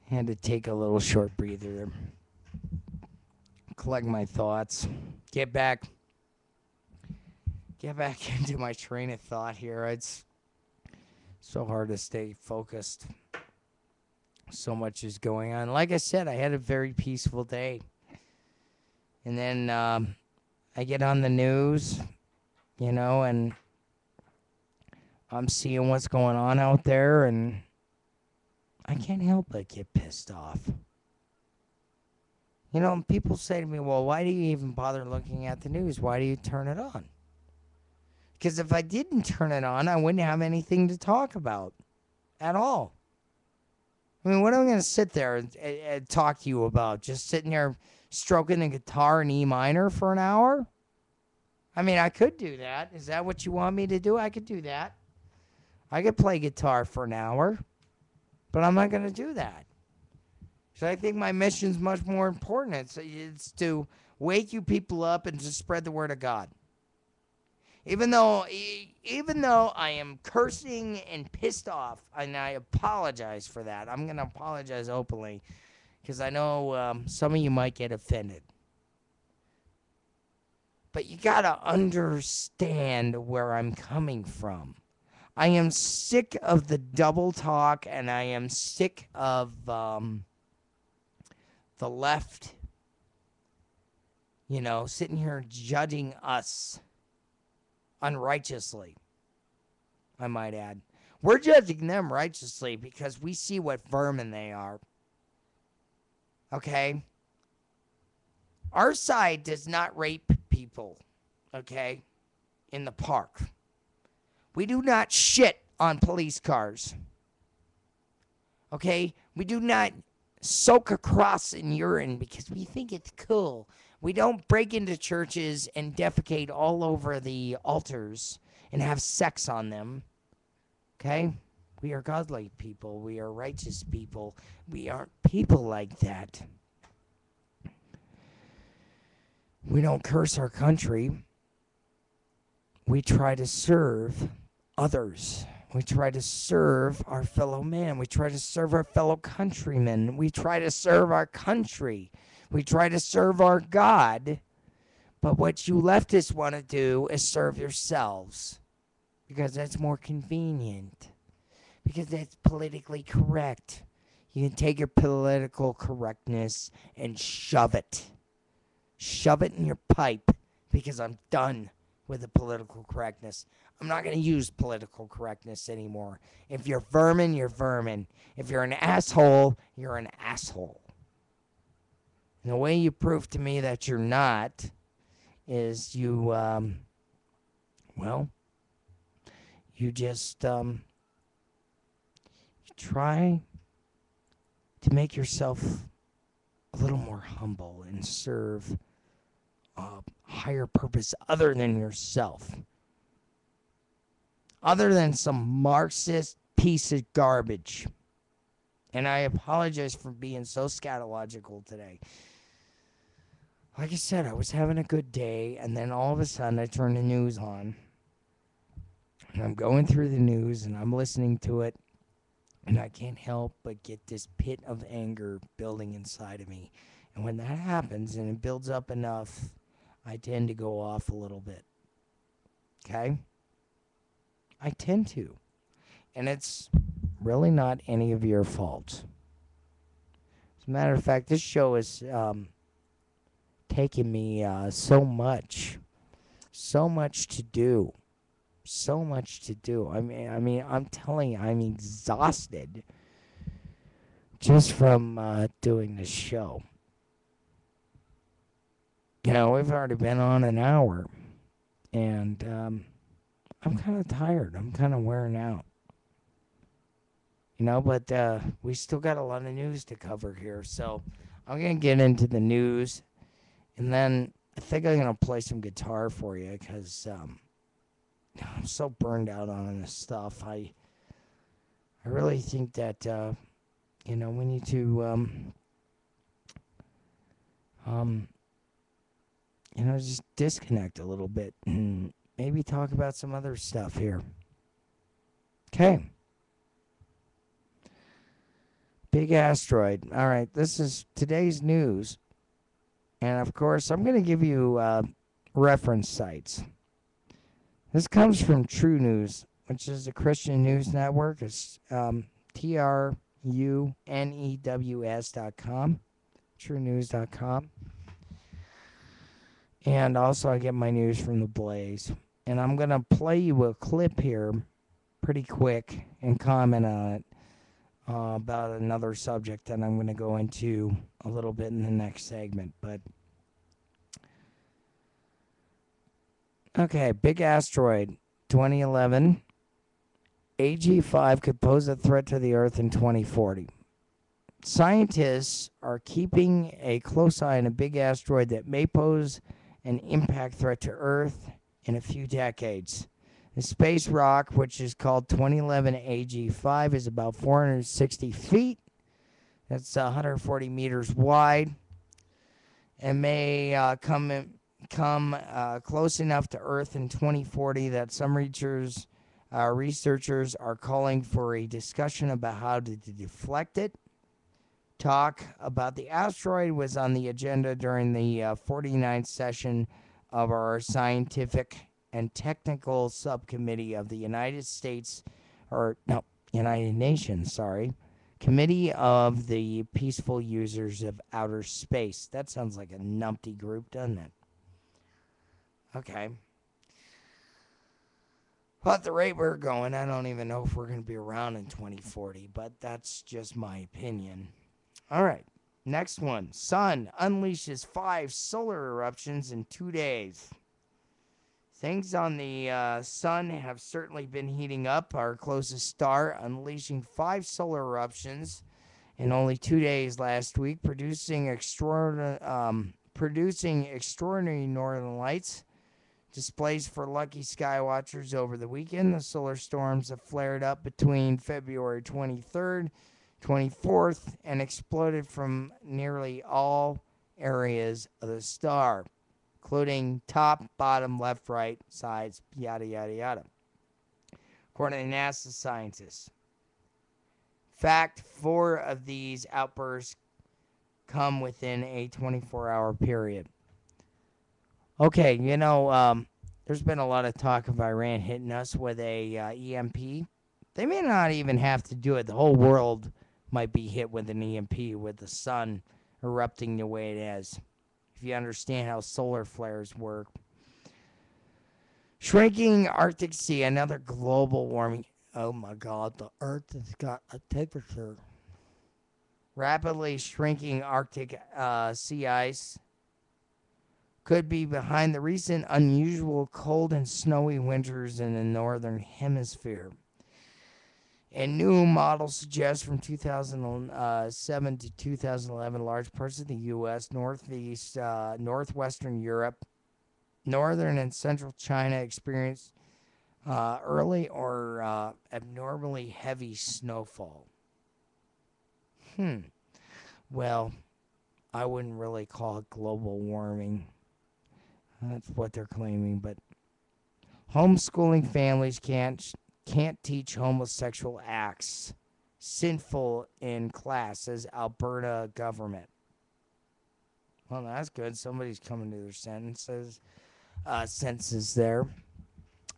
Had to take a little short breather there. Collect my thoughts. Get back into my train of thought here. It's so hard to stay focused. So much is going on. Like I said, I had a very peaceful day. And then I get on the news, and I'm seeing what's going on out there, and I can't help but get pissed off. People say to me, well, why do you even bother looking at the news? Why do you turn it on? Because if I didn't turn it on, I wouldn't have anything to talk about at all. I mean, what am I going to sit there and talk to you about? Just sitting there stroking the guitar in E minor for an hour? I mean, I could do that. Is that what you want me to do? I could do that. I could play guitar for an hour, but I'm not going to do that. So I think my mission's much more important. It's to wake you people up and to spread the word of God. Even though I am cursing and pissed off, and I apologize for that. I'm going to apologize openly because I know some of you might get offended. But you got to understand where I'm coming from. I am sick of the double talk, and I am sick of the left, sitting here judging us unrighteously, I might add. We're judging them righteously because we see what vermin they are. Okay? Our side does not rape people, okay, in the park. We do not shit on police cars. Okay? We do not soak a cross in urine because we think it's cool. We don't break into churches and defecate all over the altars and have sex on them. Okay? We are godly people. We are righteous people. We aren't people like that. We don't curse our country. We try to serve others. We try to serve our fellow man. We try to serve our fellow countrymen. We try to serve our country. We try to serve our God. But what you leftists want to do is serve yourselves. Because that's more convenient. Because that's politically correct. You can take your political correctness and shove it. Shove it in your pipe. Because I'm done with the political correctness. I'm not going to use political correctness anymore. If you're vermin, you're vermin. If you're an asshole, you're an asshole. And the way you prove to me that you're not is you just you try to make yourself a little more humble and serve a higher purpose other than yourself. Other than some Marxist piece of garbage. And I apologize for being so scatological today. Like I said, I was having a good day, and then all of a sudden I turned the news on. And I'm going through the news, and I'm listening to it, and I can't help but get this pit of anger building inside of me. And when that happens, and it builds up enough, I tend to go off a little bit. Okay? I tend to. And it's really not any of your fault. As a matter of fact, this show is taking me so much to do. So much to do. I mean, I'm telling you, I'm exhausted just from doing this show. We've already been on an hour, and I'm kind of tired. I'm kind of wearing out. But we still got a lot of news to cover here, so I'm going to get into the news, and then I think I'm going to play some guitar for you, because I'm so burned out on this stuff. I really think that, we need to, just disconnect a little bit and maybe talk about some other stuff here. Okay. Big asteroid. All right, this is today's news. And of course, I'm going to give you reference sites. This comes from True News, which is a Christian news network. It's TRUNEWS.com, truenews.com. And also, I get my news from The Blaze. And I'm going to play you a clip here pretty quick and comment on it about another subject that I'm going to go into a little bit in the next segment. But okay, big asteroid, 2011. AG5 could pose a threat to the Earth in 2040. Scientists are keeping a close eye on a big asteroid that may pose an impact threat to Earth in a few decades. The space rock, which is called 2011 AG5, is about 460 feet. That's 140 meters wide, and may come close enough to Earth in 2040 that some researchers are calling for a discussion about how to deflect it. Talk about the asteroid was on the agenda during the 49th session of our Scientific and Technical Subcommittee of the United Nations, Committee of the Peaceful Users of Outer Space. That sounds like a numpty group, doesn't it? Okay. But at the rate we're going, I don't even know if we're going to be around in 2040, but that's just my opinion. All right, next one. Sun unleashes 5 solar eruptions in 2 days. Things on the sun have certainly been heating up. Our closest star unleashing 5 solar eruptions in only 2 days last week, producing extraordinary northern lights. Displays for lucky sky watchers over the weekend. The solar storms have flared up between February 23rd 24th and exploded from nearly all areas of the star, including top, bottom, left, right, sides, yada, yada, yada, according to NASA scientists. In fact, 4 of these outbursts come within a 24-hour period. Okay, there's been a lot of talk of Iran hitting us with a EMP. They may not even have to do it. The whole world might be hit with an EMP with the sun erupting the way it is, if you understand how solar flares work. Shrinking Arctic Sea, another global warming. Oh my God, the Earth has got a temperature. Rapidly shrinking Arctic sea ice could be behind the recent unusual cold and snowy winters in the northern hemisphere. A new model suggests from 2007 to 2011, large parts of the U.S., Northeast, Northwestern Europe, Northern and Central China experienced early or abnormally heavy snowfall. Well, I wouldn't really call it global warming. That's what they're claiming, but homeschooling families can't teach homosexual acts sinful in class, says Alberta government. Well, that's good. Somebody's coming to their senses there.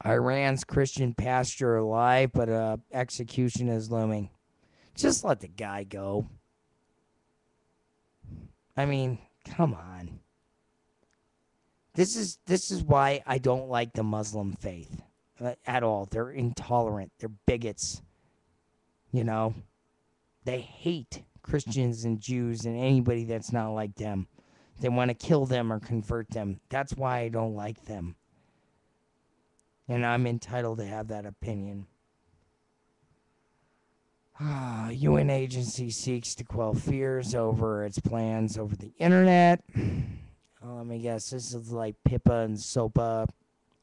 Iran's Christian pastor alive, but execution is looming. Just let the guy go. I mean, come on. This is why I don't like the Muslim faith at all. They're intolerant. They're bigots. They hate Christians and Jews and anybody that's not like them. They want to kill them or convert them. That's why I don't like them. And I'm entitled to have that opinion. UN agency seeks to quell fears over its plans over the internet. Let me guess, this is like Pippa and Sopa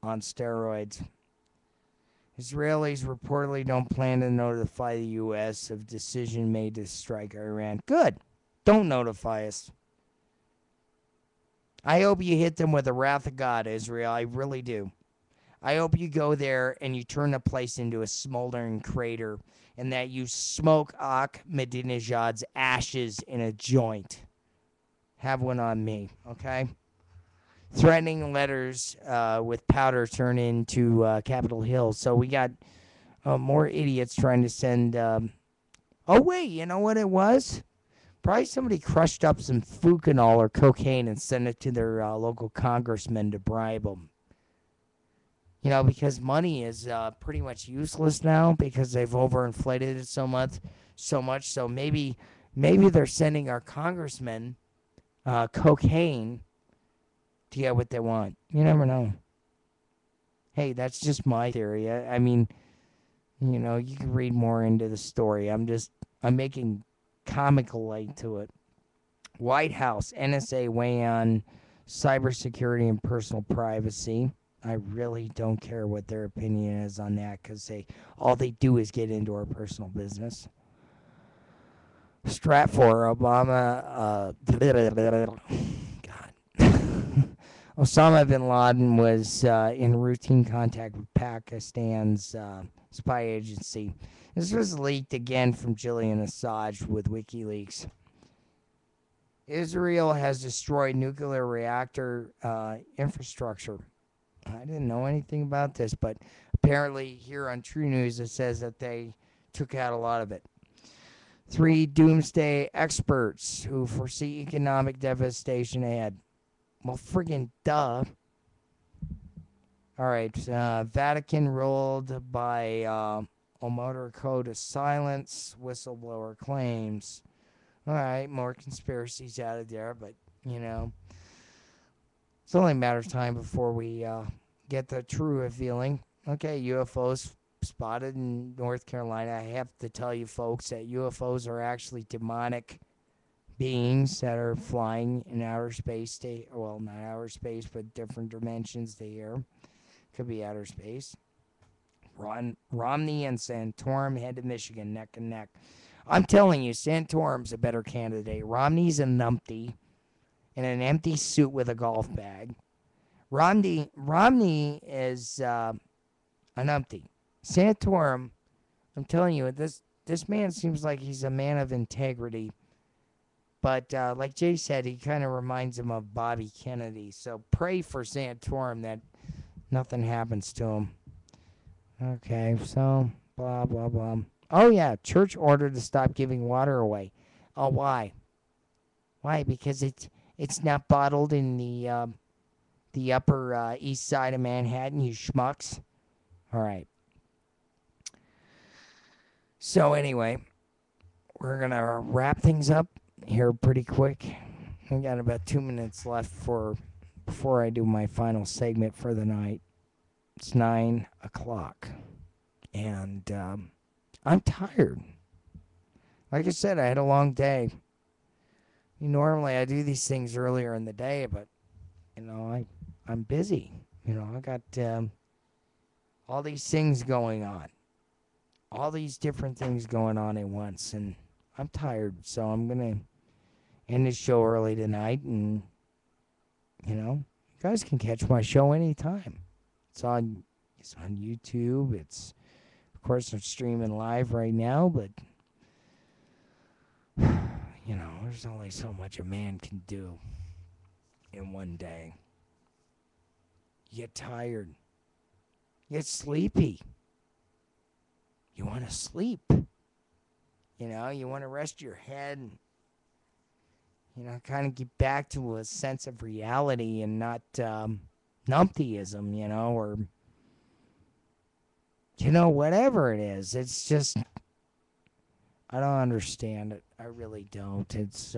on steroids. Israelis reportedly don't plan to notify the U.S. of decision made to strike Iran. Good. Don't notify us. I hope you hit them with the wrath of God, Israel. I really do. I hope you go there and you turn the place into a smoldering crater and that you smoke Ahmadinejad's ashes in a joint. Have one on me, okay? Threatening letters with powder turn into Capitol Hill. So we got more idiots trying to send... oh, wait, you know what it was? Probably somebody crushed up some fentanyl or cocaine and sent it to their local congressman to bribe them. You know, because money is pretty much useless now because they've overinflated it so much. So maybe they're sending our congressmen cocaine to get what they want. You never know. Hey, that's just my theory. I mean, you know, you can read more into the story. I'm making comical light to it. White House, NSA weigh on cybersecurity and personal privacy. I really don't care what their opinion is on that because all they do is get into our personal business. Stratfor, Obama, God. Osama bin Laden was in routine contact with Pakistan's spy agency. This was leaked again from Julian Assange with WikiLeaks. Israel has destroyed nuclear reactor infrastructure. I didn't know anything about this, but apparently here on True News it says that they took out a lot of it. 3 doomsday experts who foresee economic devastation ahead. Well, friggin' duh. All right, Vatican ruled by Omotor Code of silence whistleblower claims. All right, more conspiracies out of there, but, you know, it's only a matter of time before we get the true revealing. Okay, UFOs spotted in North Carolina. I have to tell you, folks, that UFOs are actually demonic beings that are flying in outer space. Well, not outer space, but different dimensions to here. Could be outer space. Romney and Santorum head to Michigan neck and neck. I'm telling you, Santorum's a better candidate. Romney's a numpty in an empty suit with a golf bag. Romney is a numpty. Santorum, I'm telling you, this man seems like he's a man of integrity. But like Jay said, he kind of reminds him of Bobby Kennedy. So pray for Santorum that nothing happens to him. Okay, so blah, blah, blah. Oh, yeah, church ordered to stop giving water away. Oh, why? Why? Because it's not bottled in the upper east side of Manhattan, you schmucks. All right. So anyway, we're going to wrap things up here pretty quick. We got about 2 minutes left before I do my final segment for the night. It's 9 o'clock. And I'm tired. Like I said, I had a long day. Normally I do these things earlier in the day, but, you know, I'm busy. You know, I got all these things going on. All these different things going on at once, and I'm tired, so I'm going to end the show early tonight, and, you know, you guys can catch my show anytime. It's on YouTube. Of course, I'm streaming live right now, but, you know, there's only so much a man can do in one day. You get tired. You get sleepy. You want to sleep. You know, you want to rest your head and, you know, kind of get back to a sense of reality and not numptyism, you know, or, you know, whatever it is. It's just, I don't understand it. I really don't. This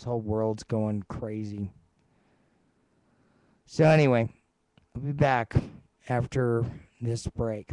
whole world's going crazy. So anyway, I'll be back after this break.